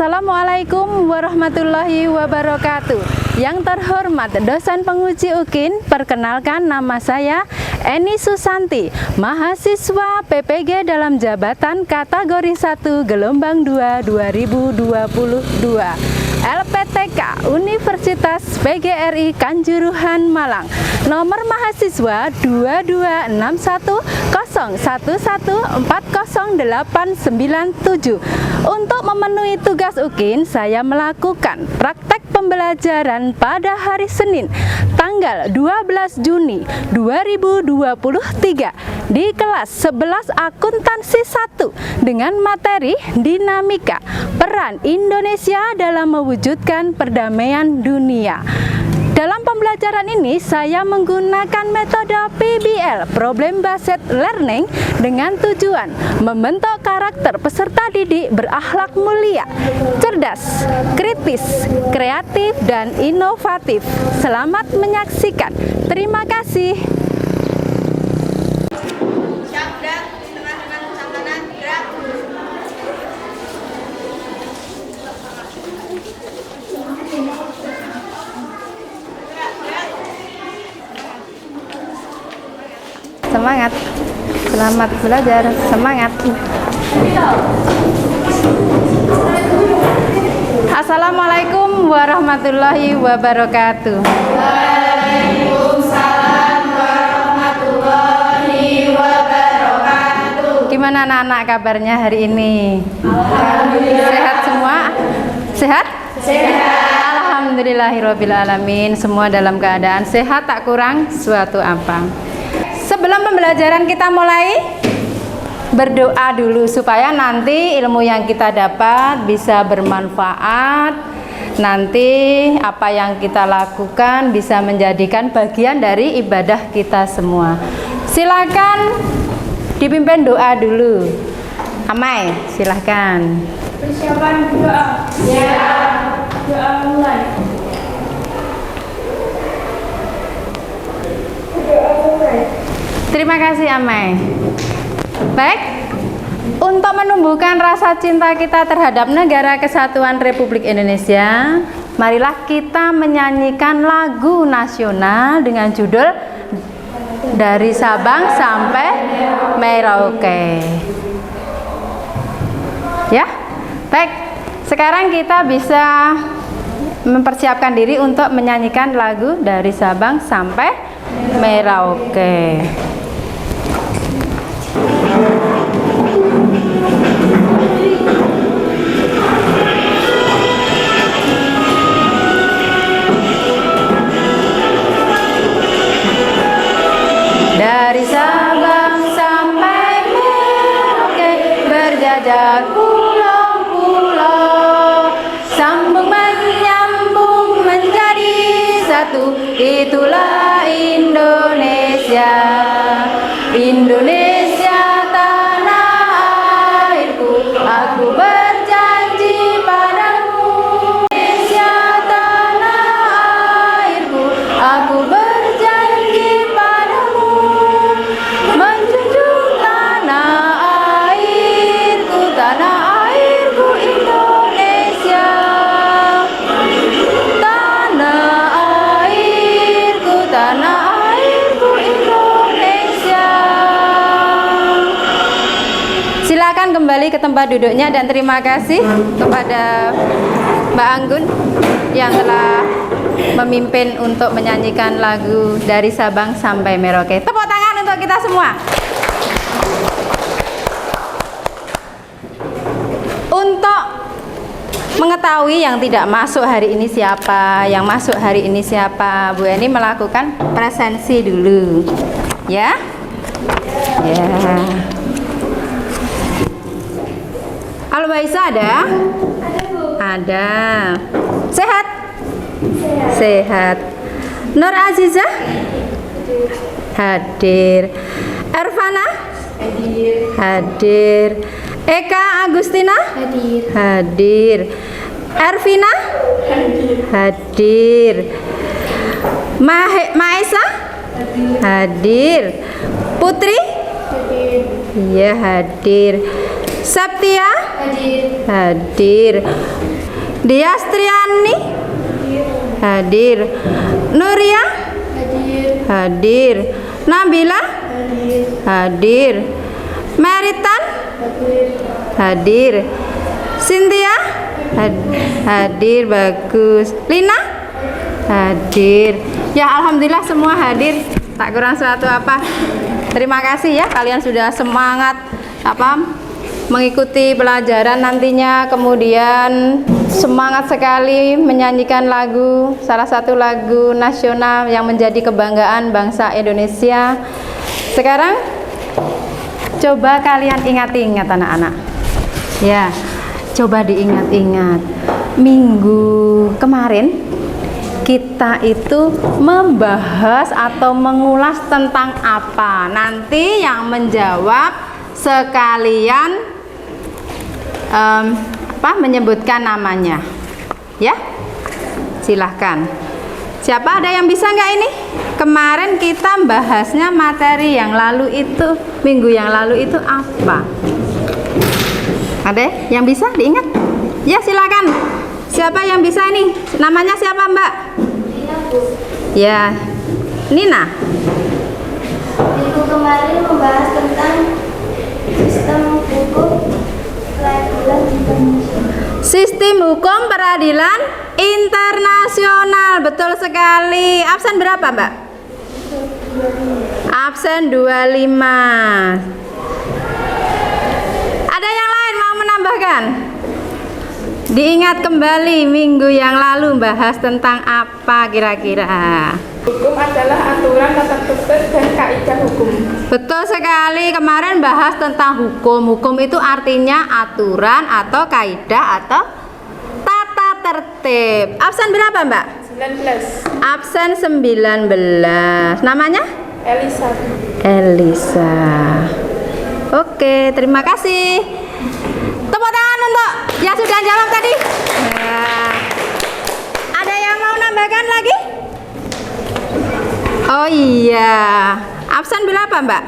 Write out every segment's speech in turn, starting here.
Assalamualaikum warahmatullahi wabarakatuh. Yang terhormat dosen penguji UKIN, perkenalkan nama saya Eni Susanti, mahasiswa PPG dalam jabatan kategori 1 gelombang 2 2022. LPTK Universitas PGRI Kanjuruhan Malang. Nomor mahasiswa 226111400897. Untuk memenuhi tugas UKIN, saya melakukan praktek pembelajaran pada hari Senin, tanggal 12 Juni 2023 di kelas 11 Akuntansi 1 dengan materi Dinamika Peran Indonesia dalam Mewujudkan Perdamaian Dunia. Dalam pembelajaran ini saya menggunakan metode PBL, Problem Based Learning, dengan tujuan membentuk karakter peserta didik berakhlak mulia, cerdas, kritis, kreatif, dan inovatif. Selamat menyaksikan. Terima kasih. Semangat, selamat belajar, semangat. Assalamualaikum warahmatullahi wabarakatuh. Waalaikumsalam warahmatullahi wabarakatuh. Gimana anak-anak kabarnya hari ini? Alhamdulillah. Sehat semua? Sehat? Sehat. Alhamdulillahirabbil alamin. Semua dalam keadaan sehat, tak kurang suatu apa. Sebelum pembelajaran kita mulai, berdoa dulu supaya nanti ilmu yang kita dapat bisa bermanfaat. Nanti apa yang kita lakukan bisa menjadikan bagian dari ibadah kita semua. Silakan dipimpin doa dulu. Amai, silakan. Persiapan doa. Ya. Doa mulai. Doa mulai. Terima kasih Amai. Baik, untuk menumbuhkan rasa cinta kita terhadap Negara Kesatuan Republik Indonesia, marilah kita menyanyikan lagu nasional dengan judul Dari Sabang Sampai Merauke. Ya, baik. Sekarang kita bisa mempersiapkan diri untuk menyanyikan lagu Dari Sabang Sampai Merauke. Dari Sabang sampai Merauke, berjajah pulau-pulau, sambung menyambung menjadi satu, itulah Indonesia. Indonesia tanah airku, aku berjanji padamu. Indonesia tanah airku, aku berjanji padamu. Menjunjung tanah airku Indonesia. Tanah airku Indonesia. Silakan kembali ke tempat duduknya dan terima kasih kepada Mbak Anggun yang telah memimpin untuk menyanyikan lagu Dari Sabang Sampai Merauke. Tepuk tangan untuk kita semua. Untuk mengetahui yang tidak masuk hari ini siapa, yang masuk hari ini siapa, Bu Eni melakukan presensi dulu. Ya? Ya. Al-Baisa ada? Ada. Sehat? Sehat. Nur Aziza? Hadir. Ervana? Hadir. Eka Agustina? Hadir. Ervina? Hadir. Maesa? Hadir. Putri? Iya, hadir. Saptia? Hadir. Diastriani? Hadir. Nuria? Hadir. Nabila? Hadir. Meritan? Hadir. Cynthia? Hadir, bagus. Lina? Hadir. Ya, alhamdulillah semua hadir. Tak kurang suatu apa. Terima kasih ya, kalian sudah semangat mengikuti pelajaran nantinya, kemudian semangat sekali menyanyikan lagu, salah satu lagu nasional yang menjadi kebanggaan bangsa Indonesia. Sekarang coba kalian ingat-ingat anak-anak. Ya, coba diingat-ingat. Minggu kemarin kita itu membahas atau mengulas tentang apa? Nanti yang menjawab sekalian menyebutkan namanya. Ya, silahkan. Siapa, ada yang bisa nggak ini? Kemarin kita bahasnya materi yang lalu itu, minggu yang lalu itu apa? Ada yang bisa diingat? Ya, silakan. Siapa yang bisa ini? Namanya siapa, Mbak? Nina, Bu. Ya, Nina. Minggu kemarin membahas tentang sistem hukum peradilan internasional. Sistem hukum peradilan internasional. Betul sekali. Absen berapa, Mbak? Absen 25. Ada yang lain mau menambahkan? Diingat kembali minggu yang lalu bahas tentang apa kira-kira? Hukum adalah aturan, tata tertib, dan kaidah hukum. Betul sekali, kemarin bahas tentang hukum. Hukum itu artinya aturan atau kaidah atau tata tertib. Absen berapa, Mbak? 19. Absen 19. Namanya? Elisa. Elisa. Oke, terima kasih. Tepuk tangan untuk yang sudah jawab tadi. Nah, ada yang mau nambahkan lagi? Oh iya. Absen berapa, Mbak?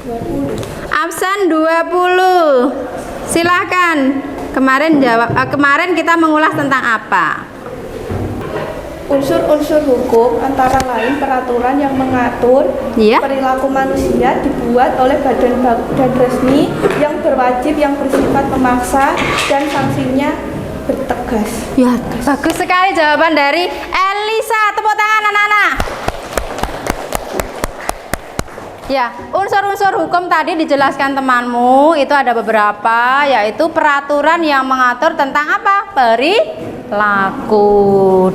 20. Absen 20. Silakan. Kemarin kita mengulas tentang apa? Unsur-unsur hukum antara lain peraturan yang mengatur Iya. perilaku manusia dibuat oleh badan resmi yang berwajib, yang bersifat memaksa, dan sanksinya bertegas. Ya, bagus sekali jawaban dari Elisa. Tepuk tangan anak-anak. Ya, unsur-unsur hukum tadi dijelaskan temanmu, itu ada beberapa, yaitu peraturan yang mengatur tentang apa? Perilaku.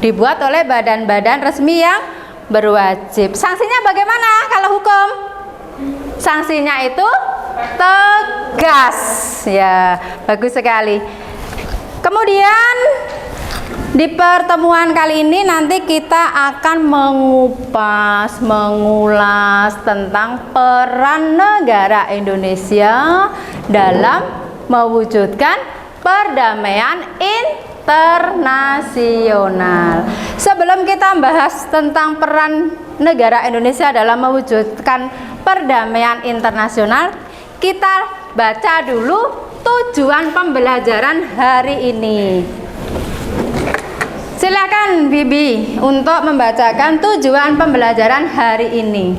Dibuat oleh badan-badan resmi yang berwajib. Sanksinya bagaimana kalau hukum? Sanksinya itu tegas. Ya, bagus sekali. Kemudian di pertemuan kali ini nanti kita akan mengulas tentang peran negara Indonesia dalam mewujudkan perdamaian internasional. Sebelum kita membahas tentang peran negara Indonesia dalam mewujudkan perdamaian internasional, kita baca dulu tujuan pembelajaran hari ini. Silakan Bibi untuk membacakan tujuan pembelajaran hari ini.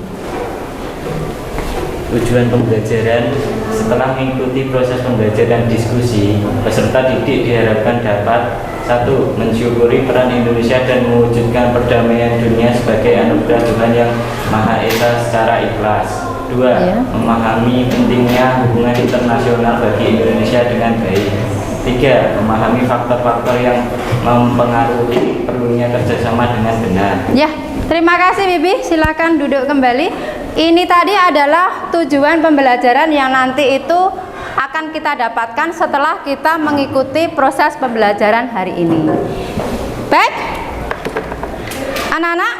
Tujuan pembelajaran: setelah mengikuti proses pembelajaran diskusi, peserta didik diharapkan dapat 1. Mensyukuri peran Indonesia dan mewujudkan perdamaian dunia sebagai anugerah Tuhan yang Maha Esa secara ikhlas. 2. Memahami pentingnya hubungan internasional bagi Indonesia dengan baik. 3. Memahami faktor-faktor yang mempengaruhi perlunya kerjasama dengan benar. Ya, terima kasih Bibi. Silakan duduk kembali. Ini tadi adalah tujuan pembelajaran yang nanti itu akan kita dapatkan setelah kita mengikuti proses pembelajaran hari ini. Baik, anak-anak,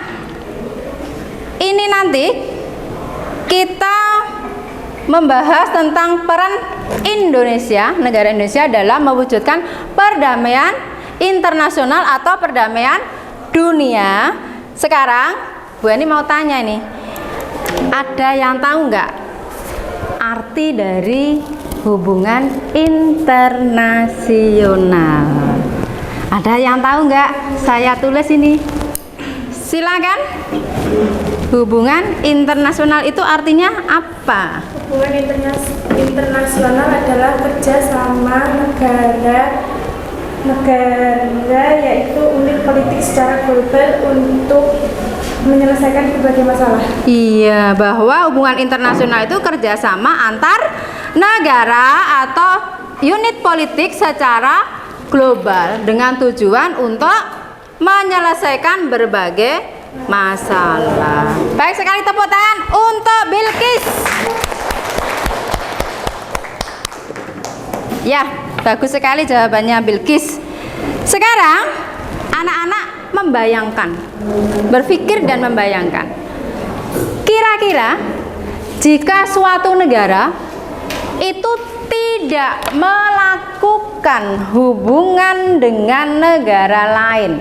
ini nanti kita membahas tentang peran Indonesia, negara Indonesia dalam mewujudkan perdamaian internasional atau perdamaian dunia. Sekarang Bu Ani mau tanya nih, ada yang tahu nggak arti dari hubungan internasional. Ada yang tahu nggak? Saya tulis ini. Silakan. Hubungan internasional itu artinya apa? Hubungan internasional adalah kerjasama negara yaitu unit politik secara global untuk menyelesaikan berbagai masalah. Iya, bahwa hubungan internasional itu kerjasama antar negara atau unit politik secara global dengan tujuan untuk menyelesaikan berbagai masalah. Baik sekali, tepuk tangan untuk Bilqis. Ya, bagus sekali jawabannya Bilqis. Sekarang anak-anak membayangkan, berpikir dan membayangkan. Kira-kira jika suatu negara itu tidak melakukan hubungan dengan negara lain,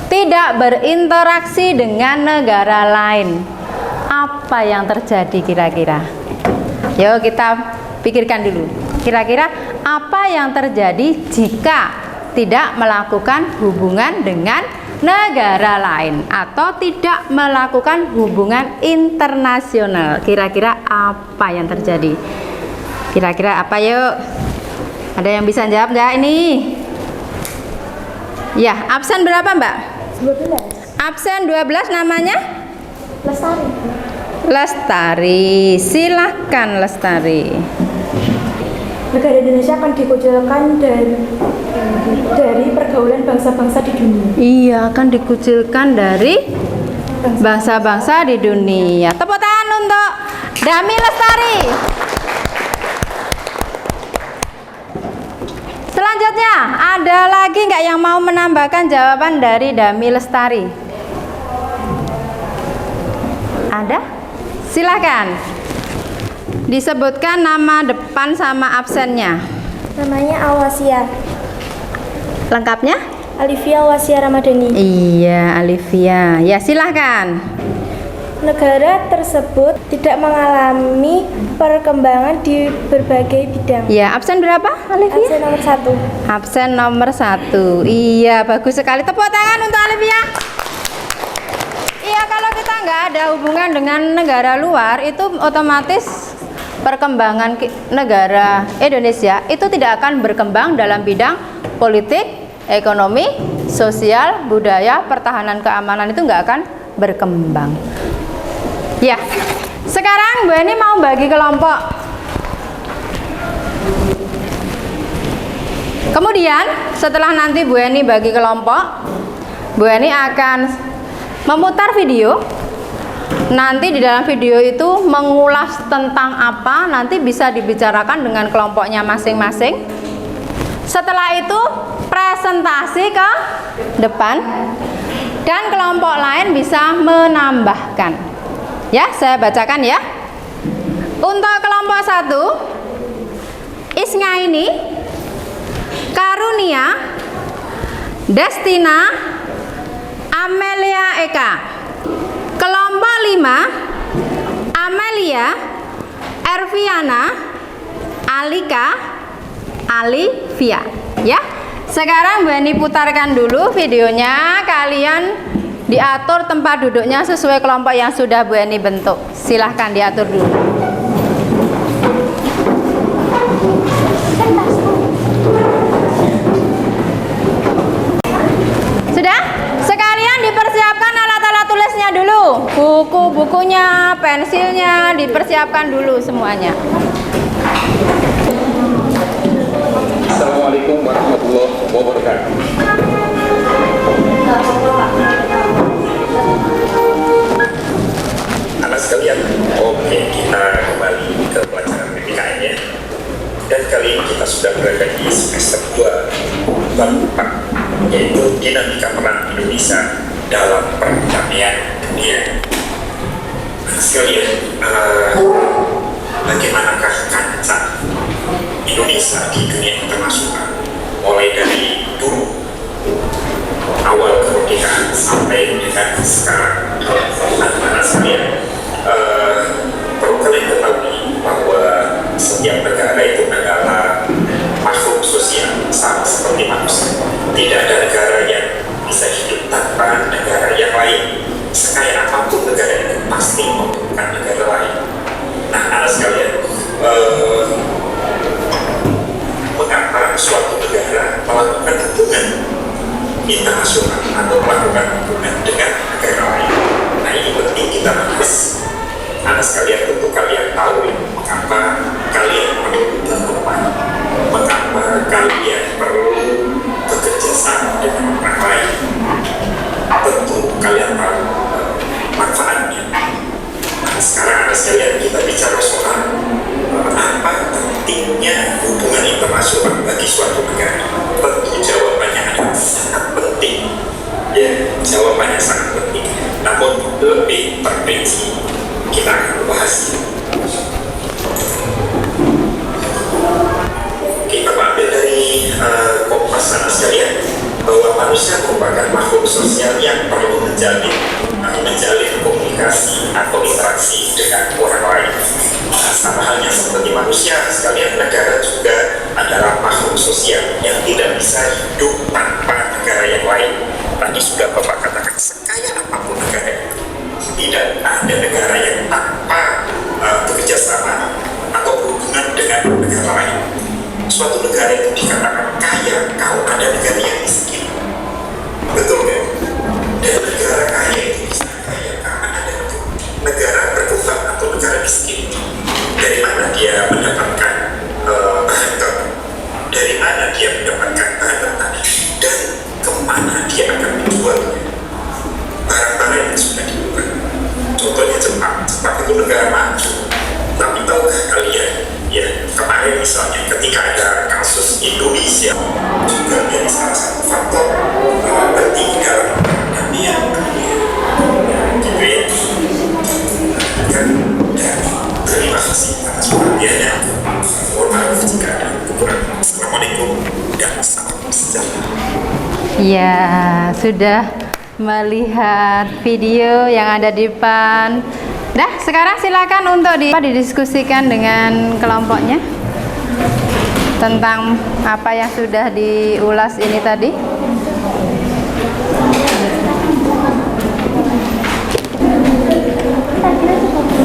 tidak berinteraksi dengan negara lain, apa yang terjadi kira-kira? Yuk kita pikirkan dulu. Kira-kira apa yang terjadi jika tidak melakukan hubungan dengan negara lain atau tidak melakukan hubungan internasional? Kira-kira apa yang terjadi? Kira-kira apa, yuk? Ada yang bisa jawab nggak ini? Ya, absen berapa, Mbak? 12. Absen 12 namanya? Lestari. Lestari. Silahkan Lestari. Negara Indonesia akan dikucilkan dari pergaulan bangsa-bangsa di dunia. Iya, akan dikucilkan dari bangsa-bangsa di dunia. Tepuk tangan untuk Dami Lestari. Selanjutnya, ada lagi nggak yang mau menambahkan jawaban dari Dami Lestari? Ada? Silakan. Disebutkan nama depan sama absennya. Namanya Awasia. Lengkapnya? Alivia Awasia Ramadhani. Iya, Alivia. Ya, silahkan. Negara tersebut tidak mengalami perkembangan di berbagai bidang. Ya, absen berapa, Alivia? Absen nomor 1. Absen nomor 1. Iya, bagus sekali. Tepuk tangan untuk Alivia. Iya, kalau kita nggak ada hubungan dengan negara luar, itu otomatis perkembangan negara Indonesia itu tidak akan berkembang dalam bidang politik, ekonomi, sosial, budaya, pertahanan, keamanan, itu nggak akan berkembang. Ya, sekarang Bu Eni mau bagi kelompok. Kemudian setelah nanti Bu Eni bagi kelompok, Bu Eni akan memutar video. Nanti di dalam video itu mengulas tentang apa, nanti bisa dibicarakan dengan kelompoknya masing-masing. Setelah itu presentasi ke depan dan kelompok lain bisa menambahkan. Ya, saya bacakan ya. Untuk kelompok 1, Isngaini, Karunia, Destina, Amelia Eka. Kelompok 5, Amelia, Erviana, Alika, Alivia. Ya, sekarang Bu Eni putarkan dulu videonya. Kalian diatur tempat duduknya sesuai kelompok yang sudah Bu Eni bentuk. Silahkan diatur dulu. Sudah? Sekalian dipersiapkan alat-alat tulisnya dulu. Buku-bukunya, pensilnya dipersiapkan dulu semuanya. Assalamualaikum warahmatullahi wabarakatuh. Anak sekalian, oke, kita kembali ke pelajaran PPKN ya. Dan kali ini kita sudah berada di semester 2 bab 4, yaitu dinamika peran Indonesia dalam perdamaian dunia. Anak sekalian, bagaimanakah kancah Indonesia di dunia internasional mulai dari dulu awal kemerdekaan sampai dengan sekarang? Anak-anak sekalian, perlu kalian ketahui bahwa setiap negara itu ada Tidak ada negara yang bisa hidup tanpa negara yang lain. Sekaya apapun negara itu pasti membutuhkan negara lain. Nah, anak sekalian, mengapa suatu negara melakukan hubungan internasional atau melakukan hubungan dengan negara lain? Nah, ini penting kita bahas. Anak sekalian, tentu kalian tahu mengapa kalian perlu berteman, mengapa kalian perlu bekerja sama dengan orang lain. Tentu kalian tahu manfaatnya. Nah, sekarang anak sekalian, kita bicara soal apa pentingnya hubungan internasional bagi suatu negara. Tentu jawabannya adalah sangat penting. Ya, jawabannya sangat penting. Namun lebih terperinci kita akan bahas. Kita ambil dari Kompas anak sekalian bahwa manusia merupakan makhluk sosial yang perlu menjalin komunikasi atau interaksi dengan orang lain. Nah, sama halnya seperti manusia sekalian, negara juga adalah makhluk sosial yang tidak bisa hidup tanpa negara yang lain. Tadi sudah Bapak katakan, sekaya apapun negara itu, tidak ada negara yang tanpa bekerja sama atau berhubungan dengan negara lain. Suatu negara itu dikatakan kaya kalau ada negara yang miskin. Betul kan? Dan negara kaya itu bisa kaya karena ada negara berkembang atau negara miskin. Dari mana dia mendapatkan bahan baku? Dari mana dia mendapatkan bahan mentah? Dan kemana dia akan menjualnya? Barang-barang yang sudah dibuat. Contohnya Jepang itu negara maju. Tapi tahukah kalian, ya kemarin misalnya ketika ada kasus Indonesia juga menjadi salah satu faktor penting dalam perdamaian gitu ya. Dan terima kasih atas perhatiannya. Mohon maaf jika ada kekurangan. Assalamualaikum dan salam sejahtera. Ya, sudah melihat video yang ada di depan. Dah, sekarang silakan untuk didiskusikan dengan kelompoknya tentang apa yang sudah diulas ini tadi.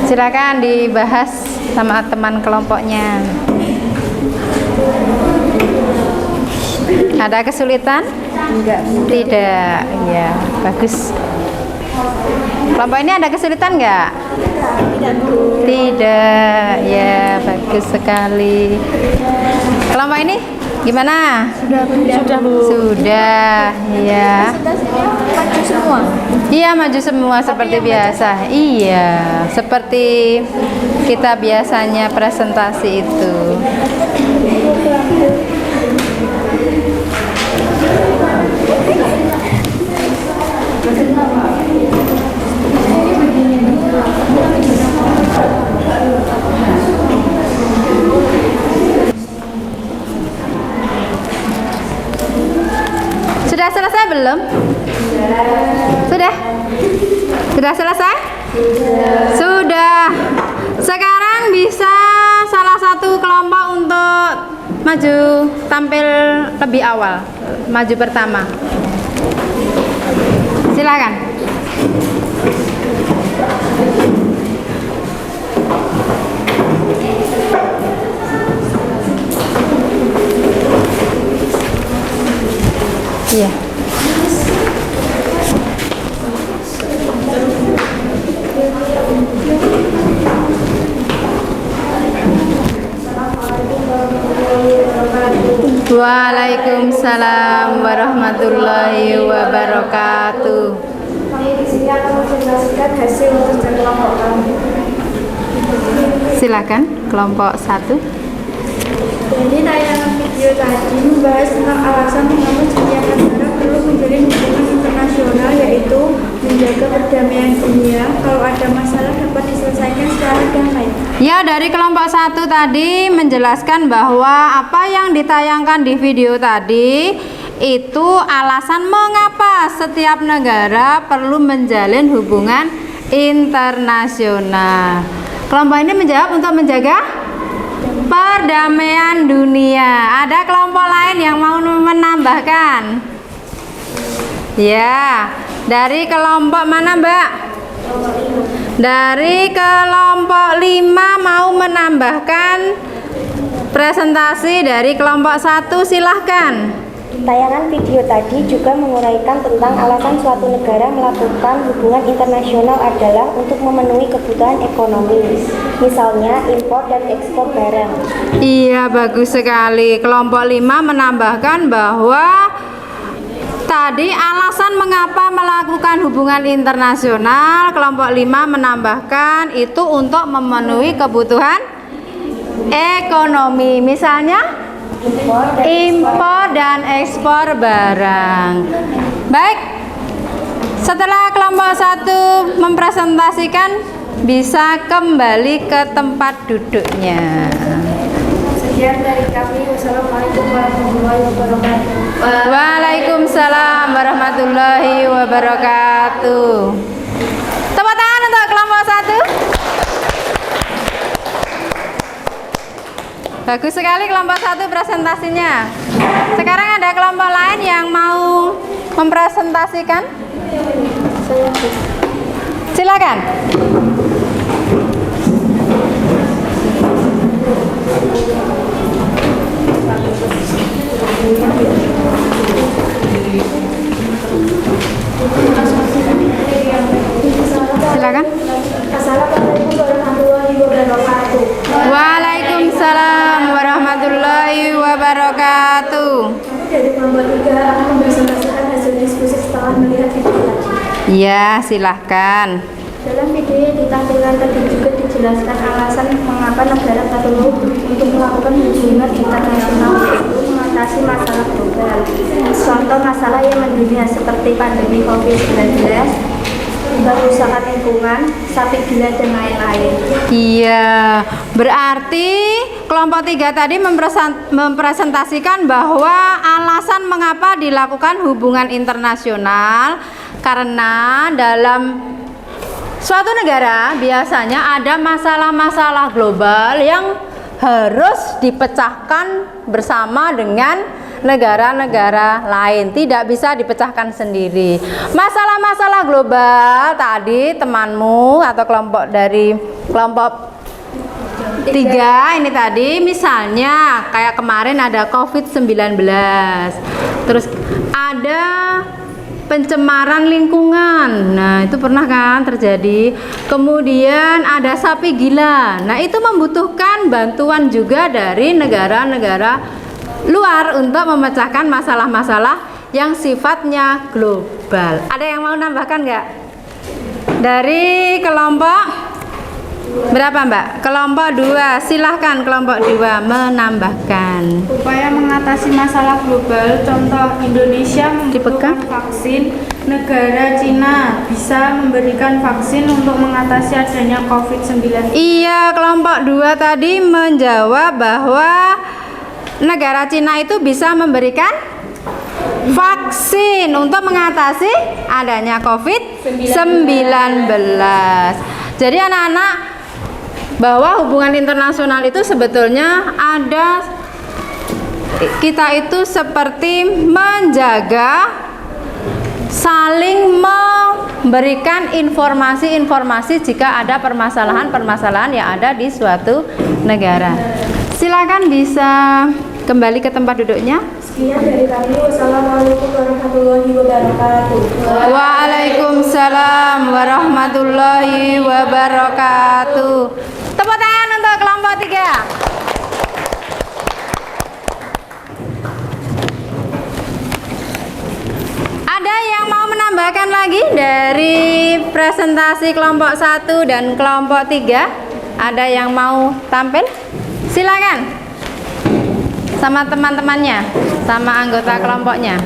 Silakan dibahas sama teman kelompoknya. Ada kesulitan? Tidak. Ya, bagus. Kelompok ini ada kesulitan nggak? Tidak. Ya, bagus sekali. Kelompok ini gimana? Sudah, Bu. Sudah, ya. Maju semua. Iya, maju semua seperti biasa. Iya, seperti kita biasanya presentasi itu. Sudah selesai belum? Sudah? Sudah selesai? Sudah. Sekarang bisa salah satu kelompok untuk maju tampil lebih awal, maju pertama. Silakan. Iya. Waalaikumsalam warahmatullahi wabarakatuh. Kami di sini akan menjelaskan hasil kerja kelompok kami. Silakan kelompok 1. Jadi tayangan video tadi membahas tentang alasan mengapa dunia negara perlu menjalin hubungan internasional, yaitu menjaga perdamaian dunia. Kalau ada masalah dapat diselesaikan secara damai. Ya, dari kelompok 1 tadi menjelaskan bahwa apa yang ditayangkan di video tadi itu alasan mengapa setiap negara perlu menjalin hubungan internasional. Kelompok ini menjawab untuk menjaga perdamaian dunia. Ada kelompok lain yang mau menambahkan? Ya, dari kelompok mana Mbak? Dari kelompok 5 mau menambahkan presentasi dari kelompok 1, silahkan. Tayangan video tadi juga menguraikan tentang alasan suatu negara melakukan hubungan internasional adalah untuk memenuhi kebutuhan ekonomi, misalnya impor dan ekspor barang. Iya, bagus sekali. Kelompok 5 menambahkan bahwa tadi alasan mengapa melakukan hubungan internasional, kelompok 5 menambahkan itu untuk memenuhi kebutuhan ekonomi, misalnya impor dan ekspor barang. Baik, setelah kelompok 1 mempresentasikan, bisa kembali ke tempat duduknya. Sekian dari kami. Wassalamualaikum warahmatullahi wabarakatuh. Waalaikumsalam warahmatullahi wabarakatuh. Tepuk tangan untuk kelompok 1. Bagus sekali kelompok 1 presentasinya. Sekarang ada kelompok lain yang mau mempresentasikan. Silakan. Silakan. Assalamualaikum warahmatullahi wabarakatuh. Waalaikumsalam warahmatullahi wabarakatuh. Kami dari kelompok 3 akan mempresentasikan hasil diskusi setelah melihat video tadi. Ya, silahkan. Dalam video yang ditampilkan tadi juga dijelaskan alasan mengapa negara perlu untuk melakukan hubungan internasional untuk mengatasi masalah global. Contoh masalah yang mendunia seperti pandemi COVID-19, kerusakan lingkungan, sapi gila dan lain-lain. Iya, berarti kelompok 3 tadi mempresentasikan bahwa alasan mengapa dilakukan hubungan internasional karena dalam suatu negara biasanya ada masalah-masalah global yang harus dipecahkan bersama dengan negara-negara lain, tidak bisa dipecahkan sendiri. Masalah-masalah global tadi temanmu atau kelompok dari kelompok 3 ini tadi, misalnya kayak kemarin ada COVID-19, terus ada pencemaran lingkungan. Nah, itu pernah kan terjadi. Kemudian ada sapi gila. Nah, itu membutuhkan bantuan juga dari negara-negara luar untuk memecahkan masalah-masalah yang sifatnya global. Ada yang mau nambahkan nggak? Dari kelompok berapa Mbak? Kelompok 2, silahkan kelompok 2 menambahkan. Upaya mengatasi masalah global, contoh Indonesia membutuhkan vaksin, negara Cina bisa memberikan vaksin untuk mengatasi adanya COVID-19. Iya, kelompok 2 tadi menjawab bahwa negara Cina itu bisa memberikan vaksin untuk mengatasi adanya COVID-19. Jadi anak-anak, bahwa hubungan internasional itu sebetulnya ada, kita itu seperti menjaga, saling memberikan informasi-informasi jika ada permasalahan-permasalahan yang ada di suatu negara. Silakan bisa kembali ke tempat duduknya. Sekian dari kami. Wassalamualaikum warahmatullahi wabarakatuh. Waalaikumsalam warahmatullahi wabarakatuh. Tepuk tangan untuk kelompok 3. Ada yang mau menambahkan lagi dari presentasi kelompok 1 dan kelompok 3? Ada yang mau tampil? Silakan. Sama teman-temannya, sama anggota kelompoknya.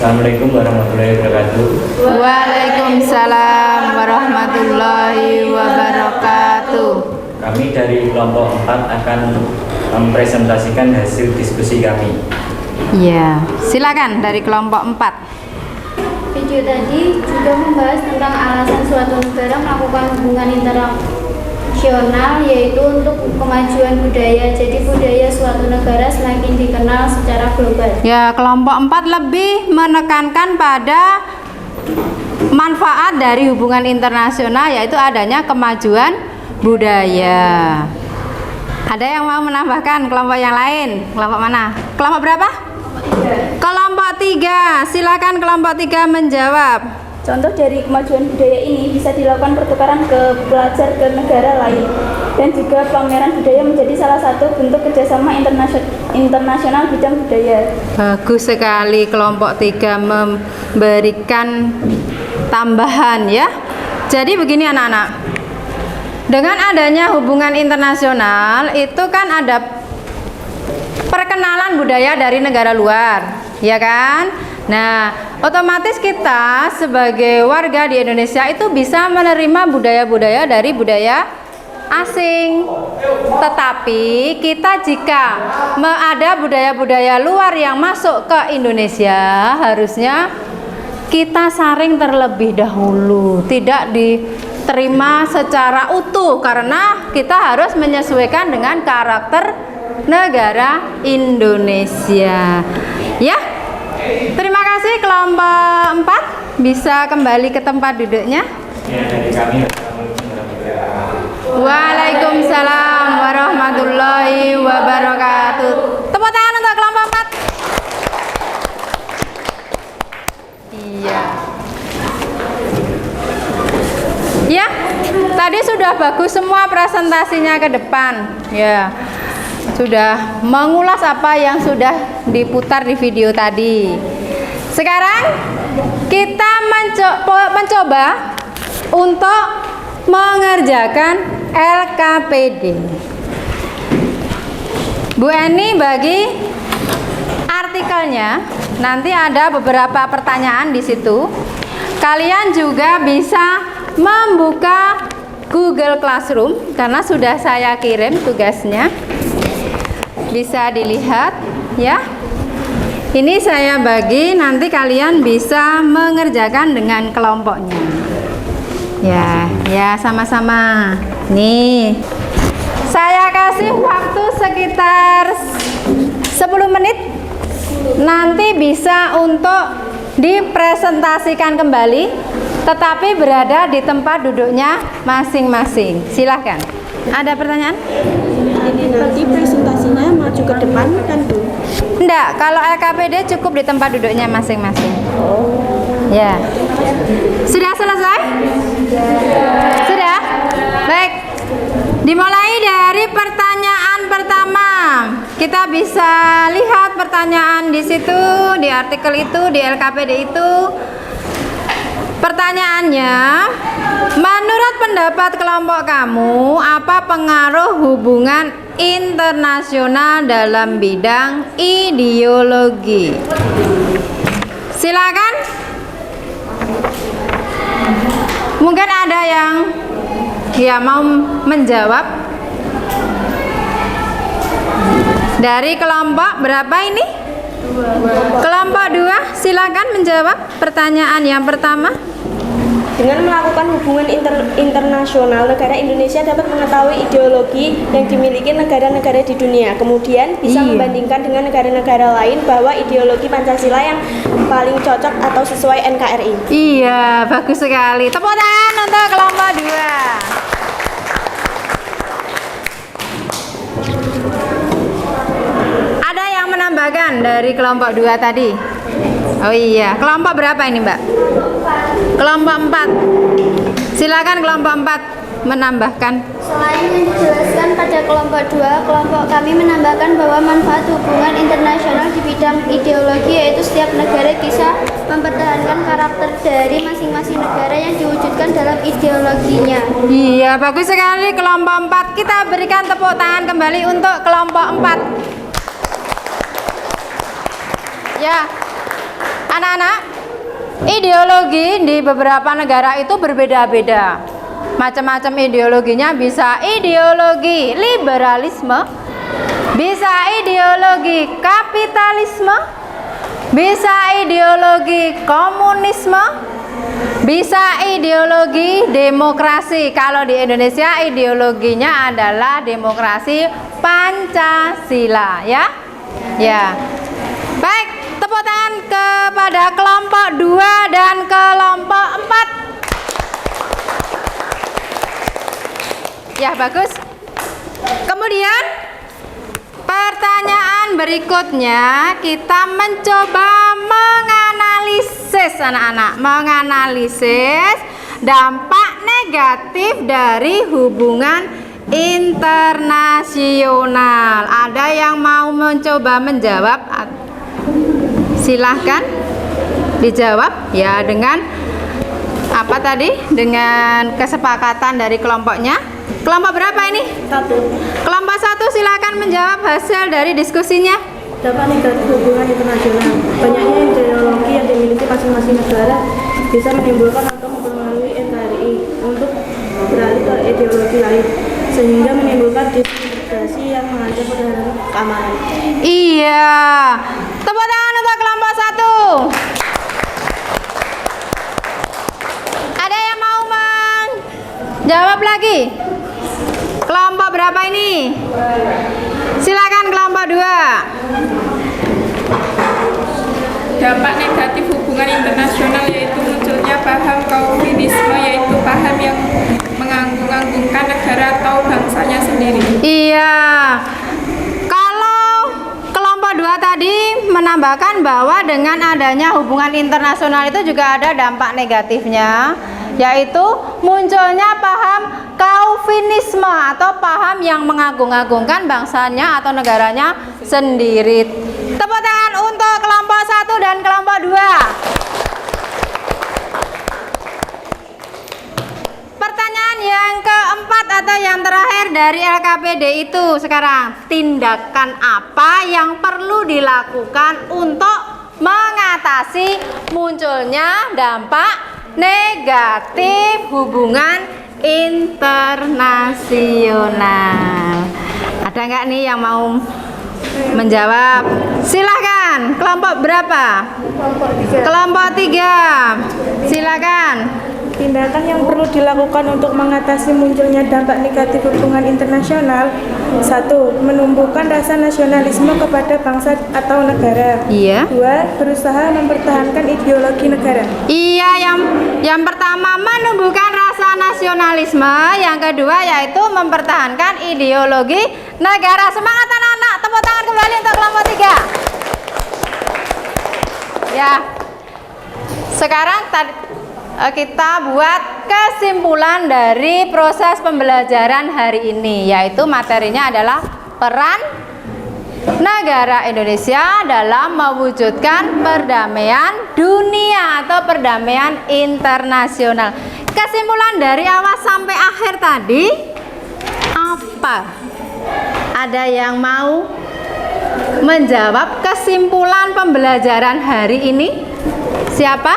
Assalamualaikum warahmatullahi wabarakatuh. Waalaikumsalam warahmatullahi wabarakatuh. Kami dari kelompok 4 akan mempresentasikan hasil diskusi kami. Iya, silakan dari kelompok 4. video tadi juga membahas tentang alasan suatu negara melakukan hubungan internasional, yaitu untuk kemajuan budaya. Jadi budaya suatu negara semakin dikenal secara global. Ya, kelompok 4 lebih menekankan pada manfaat dari hubungan internasional, yaitu adanya kemajuan budaya. Ada yang mau menambahkan kelompok yang lain? Kelompok mana? Kelompok berapa? Kelompok 3. Silakan kelompok 3 menjawab. Contoh dari kemajuan budaya ini bisa dilakukan pertukaran ke pelajar ke negara lain, dan juga pameran budaya menjadi salah satu bentuk kerjasama internasional bidang budaya. Bagus sekali, kelompok 3 memberikan tambahan ya. Jadi begini anak-anak, dengan adanya hubungan internasional itu kan ada perkenalan budaya dari negara luar, ya kan? Nah, otomatis kita sebagai warga di Indonesia itu bisa menerima budaya-budaya dari budaya asing. Tetapi kita jika ada budaya-budaya luar yang masuk ke Indonesia, harusnya kita saring terlebih dahulu, tidak diterima secara utuh, karena kita harus menyesuaikan dengan karakter negara Indonesia. Ya, terima kasih kelompok 4, bisa kembali ke tempat duduknya. Ya, dari kami. Waalaikumsalam warahmatullahi wabarakatuh. Tepuk tangan untuk kelompok 4. Iya. Ya, tadi sudah bagus semua presentasinya ke depan. Ya. Sudah mengulas apa yang sudah diputar di video tadi. Sekarang kita mencoba untuk mengerjakan LKPD. Bu Eni bagi artikelnya, nanti ada beberapa pertanyaan di situ. Kalian juga bisa membuka Google Classroom karena sudah saya kirim tugasnya. Bisa dilihat ya. Ini saya bagi, nanti kalian bisa mengerjakan dengan kelompoknya. Ya sama-sama. Nih, saya kasih waktu sekitar 10 menit. Nanti bisa untuk dipresentasikan kembali, tetapi berada di tempat duduknya masing-masing. Silahkan. Ada pertanyaan? Ini nanti presentasinya maju ke depan kan Bu? Enggak, kalau LKPD cukup di tempat duduknya masing-masing. Ya. Sudah selesai? Sudah? Baik. Dimulai dari pertanyaan pertama. Kita bisa lihat pertanyaan di situ, di artikel itu, di LKPD itu. Pertanyaannya, menurut pendapat kelompok kamu, apa pengaruh hubungan internasional dalam bidang ideologi? Silakan. Mungkin ada yang mau menjawab. Dari kelompok berapa ini? Kelompok 2, silakan menjawab pertanyaan yang pertama. Dengan melakukan hubungan internasional, negara Indonesia dapat mengetahui ideologi yang dimiliki negara-negara di dunia. Kemudian bisa membandingkan dengan negara-negara lain bahwa ideologi Pancasila yang paling cocok atau sesuai NKRI. Iya, bagus sekali. Tepuk tangan untuk kelompok 2. Ada yang menambahkan dari kelompok 2 tadi? Oh iya, kelompok berapa ini Mbak? Kelompok 4. Silakan kelompok 4 menambahkan. Selain yang dijelaskan pada kelompok 2, kelompok kami menambahkan bahwa manfaat hubungan internasional di bidang ideologi yaitu setiap negara bisa mempertahankan karakter dari masing-masing negara yang diwujudkan dalam ideologinya. Iya, bagus sekali kelompok 4. Kita berikan tepuk tangan kembali untuk kelompok 4. Ya, anak-anak, ideologi di beberapa negara itu berbeda-beda. Macam-macam ideologinya, bisa ideologi liberalisme, bisa ideologi kapitalisme, bisa ideologi komunisme, bisa ideologi demokrasi. Kalau di Indonesia ideologinya adalah demokrasi Pancasila, ya. Ya. Baik, tepuk tangan kepada kelompok 2 dan kelompok 4. Ya, bagus. Kemudian pertanyaan berikutnya, kita mencoba menganalisis anak-anak, menganalisis dampak negatif dari hubungan internasional. Ada yang mau mencoba menjawab? Silahkan dijawab ya, dengan apa tadi? Dengan kesepakatan dari kelompoknya. Kelompok berapa ini? 1. Kelompok 1 silakan menjawab hasil dari diskusinya. Dampak negatif hubungan internasional. Banyaknya ideologi yang dimiliki masing-masing negara bisa menimbulkan atau mempengaruhi NKRI untuk beralih ke ideologi lain, sehingga menimbulkan disintegrasi yang mengancam pertahanan keamanan. Iya. Tepuk tangan untuk kelompok 1. Ada yang mau menjawab lagi? Kelompok berapa ini? Silakan kelompok 2. Dampak negatif hubungan internasional yaitu munculnya paham kaufinisme, yaitu paham yang menganggung-anggungkan negara atau bangsanya sendiri. Iya. Kalau kelompok 2 tadi menambahkan bahwa dengan adanya hubungan internasional itu juga ada dampak negatifnya, yaitu munculnya paham kaufinisme atau paham yang mengagung-agungkan bangsanya atau negaranya sendiri. Tepuk tangan untuk kelompok 1 dan kelompok 2. Pertanyaan yang keempat atau yang terakhir dari LKPD itu sekarang, tindakan apa yang perlu dilakukan untuk mengatasi munculnya dampak negatif hubungan internasional? Ada nggak nih yang mau menjawab? Silakan. Kelompok berapa? Kelompok 3. Silakan. Tindakan yang perlu dilakukan untuk mengatasi munculnya dampak negatif hubungan internasional. 1. Menumbuhkan rasa nasionalisme kepada bangsa atau negara. Iya. 2. Berusaha mempertahankan ideologi negara. Iya, yang pertama menumbuhkan rasa nasionalisme, yang kedua yaitu mempertahankan ideologi negara. Semangat anak-anak, tepuk tangan kembali untuk kelompok 3. Ya. Sekarang kita buat kesimpulan dari proses pembelajaran hari ini, yaitu materinya adalah peran negara Indonesia dalam mewujudkan perdamaian dunia atau perdamaian internasional. Kesimpulan dari awal sampai akhir tadi apa? Ada yang mau menjawab kesimpulan pembelajaran hari ini? Siapa?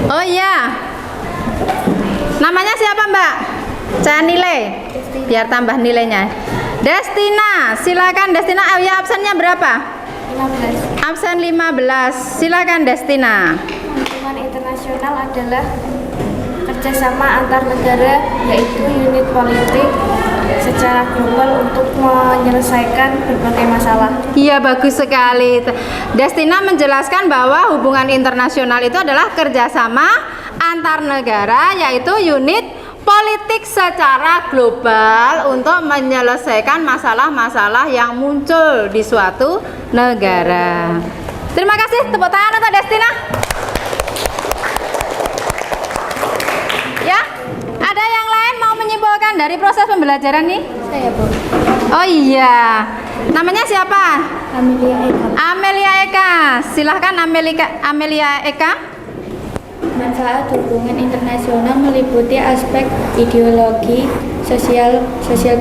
Oh iya. Namanya siapa, Mbak? Saya nilai biar tambah nilainya. Destina, silakan Destina. Oh ya, absennya berapa? 15. Absen 15. Silakan Destina. Hubungan internasional adalah kerjasama antar negara, yaitu unit politik secara global untuk menyelesaikan berbagai masalah. Iya, bagus sekali. Destina menjelaskan bahwa hubungan internasional itu adalah kerjasama antar negara, yaitu unit politik secara global untuk menyelesaikan masalah-masalah yang muncul di suatu negara. Terima kasih, tepuk tangan untuk Destina. Ya, ada yang lain mau menyimpulkan dari proses pembelajaran nih? Saya, Bu. Oh iya, namanya siapa? Amelia Eka. Amelia Eka. Silahkan Amelia Eka. Manfaat hubungan internasional meliputi aspek ideologi, sosial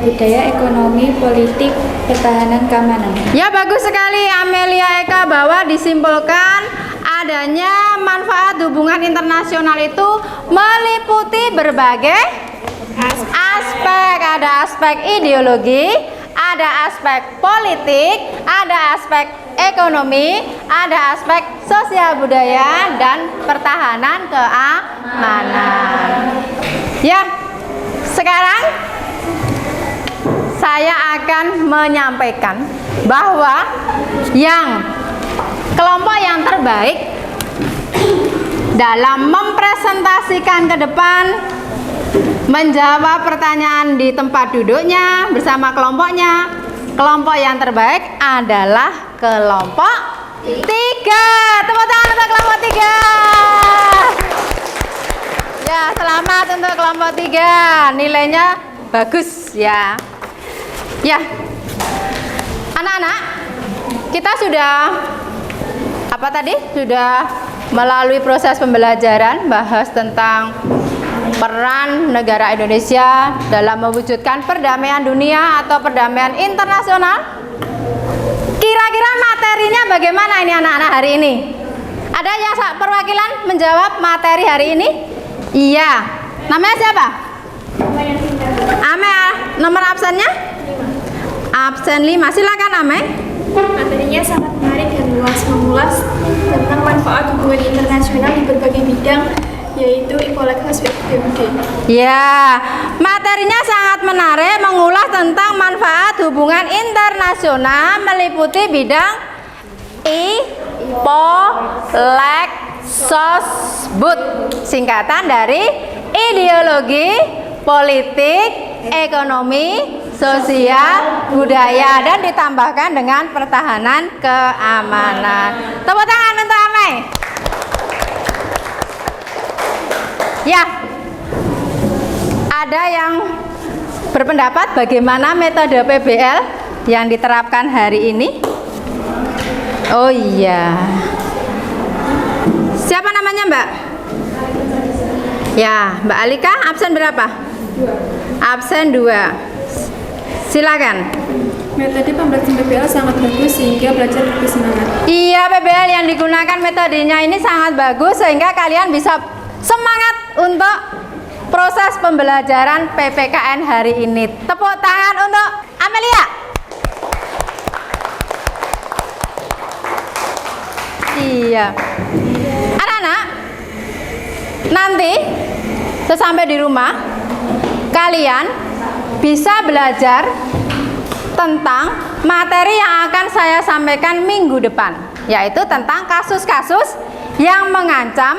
budaya, ekonomi, politik, pertahanan, keamanan. Ya, bagus sekali Amelia Eka, bahwa disimpulkan adanya manfaat hubungan internasional itu meliputi berbagai aspek. Ada aspek ideologi, ada aspek politik, ada aspek ekonomi, ada aspek sosial budaya, dan pertahanan keamanan. Ya, sekarang saya akan menyampaikan bahwa kelompok yang terbaik dalam mempresentasikan ke depan, menjawab pertanyaan di tempat duduknya bersama kelompoknya, kelompok yang terbaik adalah kelompok 3. Tepuk tangan untuk kelompok 3. Ya, selamat untuk kelompok 3. Nilainya bagus ya. Ya, anak-anak, kita sudah melalui proses pembelajaran, bahas tentang peran negara Indonesia dalam mewujudkan perdamaian dunia atau perdamaian internasional. Kira-kira materinya bagaimana ini anak-anak hari ini? Ada yang perwakilan menjawab materi hari ini? Iya. Namanya siapa? Ame. Nomor absennya? Absen 5. Silakan Ame. Materinya sangat menarik dan luas, mengulas tentang manfaat hubungan internasional di berbagai bidang, yaitu equalitas PBB. Ya, materinya sangat menarik, mengulas tentang manfaat hubungan internasional meliputi bidang IPOLEXOSBUD, singkatan dari ideologi, politik, ekonomi, sosial, budaya, dan ditambahkan dengan pertahanan keamanan. Tepuk tangan untuk Ame. Ya, ada yang berpendapat bagaimana metode PBL yang diterapkan hari ini? Oh iya, siapa namanya Mbak? Ya, Mbak Alika, absen berapa? 2. Absen 2. Silakan. Metode pembelajaran PBL sangat bagus sehingga belajar lebih semangat. Iya, PBL yang digunakan metodenya ini sangat bagus sehingga kalian bisa semangat untuk proses pembelajaran PPKN hari ini. Tepuk tangan untuk Amelia. Iya. Anak-anak, nanti sesampai di rumah kalian bisa belajar tentang materi yang akan saya sampaikan minggu depan, yaitu tentang kasus-kasus yang mengancam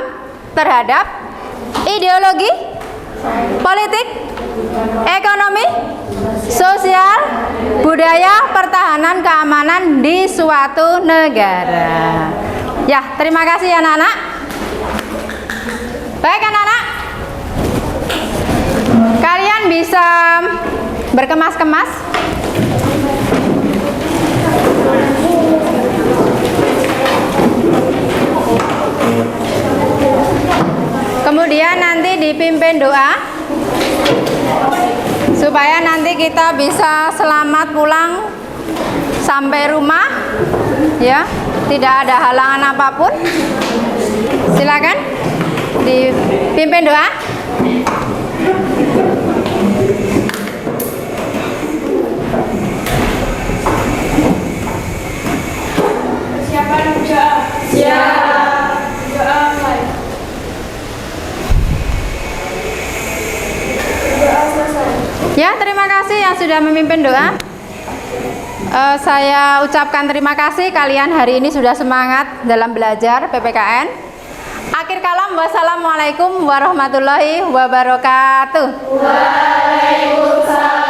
terhadap ideologi, politik, ekonomi, sosial, budaya, pertahanan, keamanan di suatu negara. Ya, terima kasih anak-anak. Baik anak-anak, kalian bisa berkemas-kemas. Kemudian nanti dipimpin doa supaya nanti kita bisa selamat pulang sampai rumah, ya, tidak ada halangan apapun. Silakan dipimpin doa. Ya, terima kasih yang sudah memimpin doa. Saya ucapkan terima kasih kalian hari ini sudah semangat dalam belajar PPKN. Akhir kalam, wassalamualaikum warahmatullahi wabarakatuh. Waalaikumsalam.